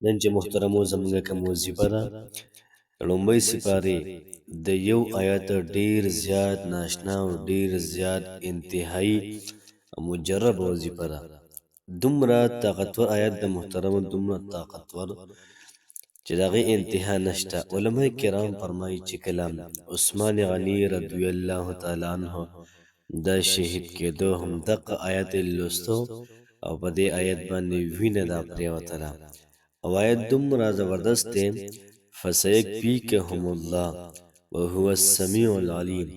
نن چې محترمو زمونږ کوم وظیفه ده لومبۍ سپارې د یو آیت ډیر زیات ناشنا او ډیر زیات انتهایی مجرب وظیفه ده. دومره طاقتور آیت د محترمو دومره طاقتور چې د هغې انتها نشته. علما کرام فرمایي چې کله عثمان غني رضی الله تعالی عنه د شهید کېدو هم دغه آیت لوستو او په دې آیت باندې وینه دا پرېوتله او آیت دومره زبردست دی فسیکفیکهم الله وهو السمیع العلیم.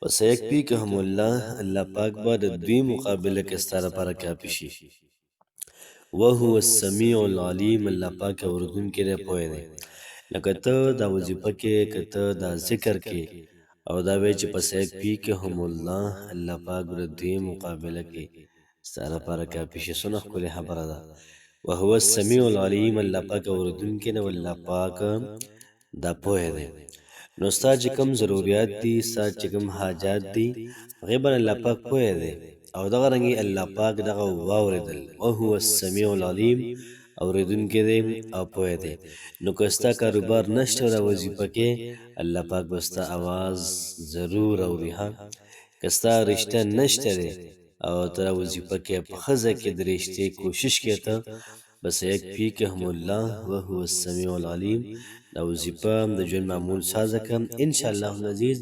فسیکفیکهم الله، الله پاک به د دوی مقابله کې ستا لپاره کافي شي. وهو السمیع العلیم، الله پاک اورېدونکی دی، پوه دی. لکه ته دا وظیفه کې که ته دا ذکر کې او دا وایې چې فسیکفیکهم الله، الله پاک به د دوی مقابله کې ستا لپاره کافي شي. څومره ښکلې خبره ده. وهو السمیع العلیم، الله پاک اورېدونکی دی او الله پاک دا پوه دی. نو ستا چې کوم ضروریات دي، ستا چې کوم حاجات دي، هغې باندې الله پاک پوه دی او دغه رنګې الله پاک دغه واورېدل. وهو السمیع العلیم، اورېدونکی دی او پوه دی. نو که ستا کاروبار نشته دا وظیفه کې، الله پاک به ستا اواز ضرور اوري. ها که ستا رشته نشته دی او ته دا وظیفه کې په ښځه کې د رشتې کوشش کې ته فسیکفیکهم الله وهو السمیع العلیم، دا وظیفه د ژوند معمول سازه کړه، انشاءالله العزیز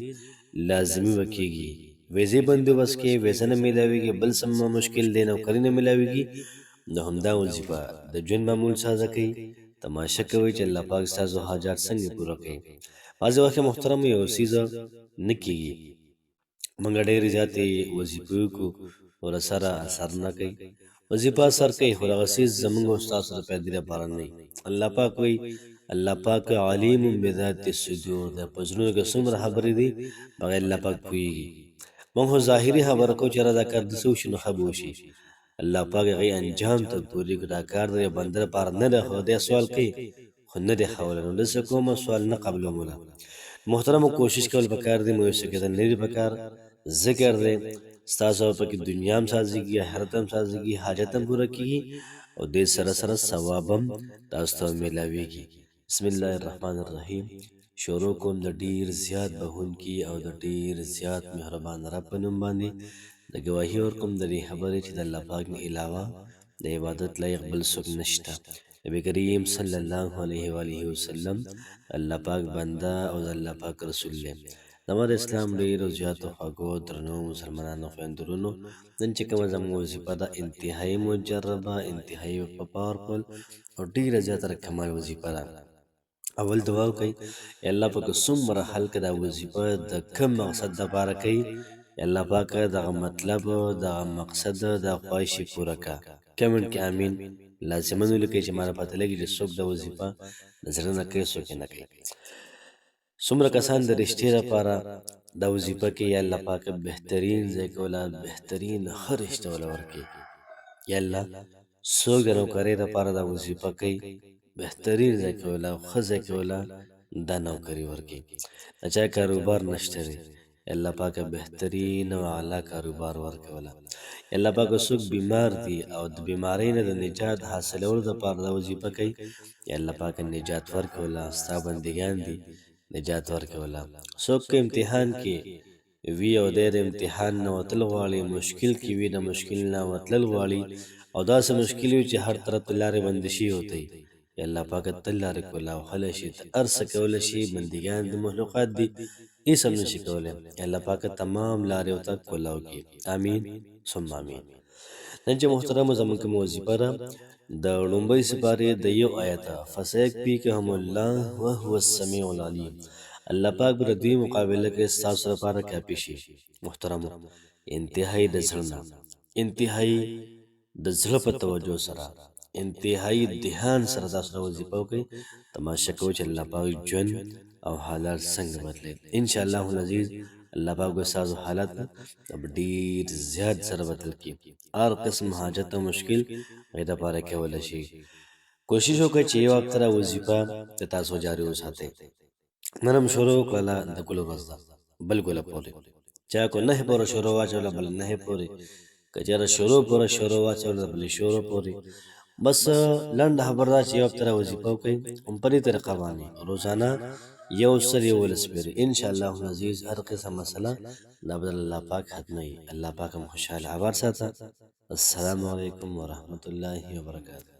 لازمي به کېږي. ویزې بندوبست کې ویزه نه میلاویږي، بل څه مشکل دی، نوکري نه میلاویږي، نو همدا وظیفه د ژوند معمول سازه کوي. تماشه کوئ چې الله پاک ستاسو حاجات څنګه پوره کوي. بعضې وخت محترم یو څیزه نه کېږي، موږ ډېرې زیاتې وظیفې وکړو خو سره اثر نه کوي. وظیفه اثر کوي خو دغه څیز زموږ او ستاسو د پیدې لپاره نه وي. الله پاک وایي الله پاک علیم بذات الصدور دی. په زړونو کې څومره خبرې دي بغیر الله پاک پوهېږي. موږ خو ظاهري خبره کوو چې دا کار داسې وشي نو ښه به وشي. الله پاک هغې انجام ته ګوري. که دا کار د یو بنده لپاره نه دی، خو دی سوال کوي خو نه دی ښولی، نو داسې کومه سوال نه قبلومله. محترمو کوشش کول پکار دی، مایوسه کېدل نه دي پکار. ذکر دی ستاسو پکې دنیا هم سازېږي، آخرت هم سازېږي، حاجت هم پوره کېږي او دې سره سره ثواب هم تاسو ته میلاویږي. بسم الله الرحمن الرحیم. شروع کوم د ډیر زیات بخښونکي او د ډیر زیات مهربان رب په نوم باندې. د ګواهي ورکوم د دې خبرې چې د الله پاک نه علاوه د عبادت لایق بل څوک نشته. نبی کریم صلی الله علیه و آله وسلم الله پاک بنده او د الله پاک رسول دی. زما د اسلام ډېرو زیاتو خوږو درنو مسلمانانو خویندرونو، نن چې کومه زموږ وظیفه ده انتهایي مجربه، انتهایي په پاورفل او ډېره زیاته کمال وظیفه ده. اول دعا وکئ یا الله پاک څومره خلک دا وظیفه د کوم مقصد دپاره کوي، یا الله پاک دغه مطلب دغه مقصد د خواهش پوره کړه. کمنټ کې امین لازما ولیکئ چې ما ته پته لګي چې څوک دا وظیفه د زړه نه کوي، څوک یې نه کوي. څومره کسان د رشتې لپاره دا وظیفه کوي، یا الله پاک بهترین ځای کې ولا بهترین ښه رشته ولا ورکړي. یا الله څوک د نوکرۍ لپاره دا وظیفه کوي، بهترین ځای کې ولا ښه ځای کې ولا دا نوکري ورکړي. د چا کاروبار نشته دی، یا الله پاک بهترین او اعلی کاروبار ورکوله. یا الله پاک څوک بیمار دي او د بیمارۍ نه د نجات حاصلولو دپاره دا وظیفه کوي، یا الله پاک نجات ورکوله. ستا بندګان دي نجات ورکوله. څوک که امتحان کې وي او دی د امتحان نه وتل غواړي، مشکل کې وي د مشکل نه وتلل غواړي او داسې مشکل وي چې هر طرف ته لارې بندې شي وتی، یا الله پاک تل لارې کوله او حله شي. ته هر څه کولی شي، بندګان دي مخلوقات دي هېڅ هم نشي کولی. یا الله پاک تمام لارې ورته کولاو کړي. امین ثم امین. نن چې محترمو زموږ کومه وظیفه ده د لومبۍ سپارې د یو آیته فسیکفیکهم الله وهو السمیع العلیم، الله پاک به د دوی مقابله کې ستاسو لپاره کافي شي. محترمو انتهایي د زړه نه، انتهایي د زړه په توجه سره، انتهایي دهان سره تاسو دا وظیفه وکړئ. تماشه کوئ چې الله پاک ژوند او حالات څنګه بدلوي. انشاءالله العزیز الله پاک به ستاسو حالت ډېر زیات سره بدل کړي. هر قسم حاجت او مشکل هغې دپاره کولی شي. کوشش وکړئ چې یو هفته دا وظیفه د تاسو جاري وساتئ. نن هم شروع کړله د ګلو ورځ ده، بل ګله پورې چا کو 9 پورې شروع واچوله، بل 9 پورې، که چېرې شروع پورې شروع واچوله بلې شروع پورې. بس لنډه خبره ده چې یو هفته وظیفه وکړئ هم په دې طریقه باندې روزانه یو سل یو ولس پیری انشاءالله العزیز هر قسم مسله دا به الله پاک ختموي. الله پاک هم خوشحاله آباد ساته. السلام علیکم ورحمة الله وبرکاته.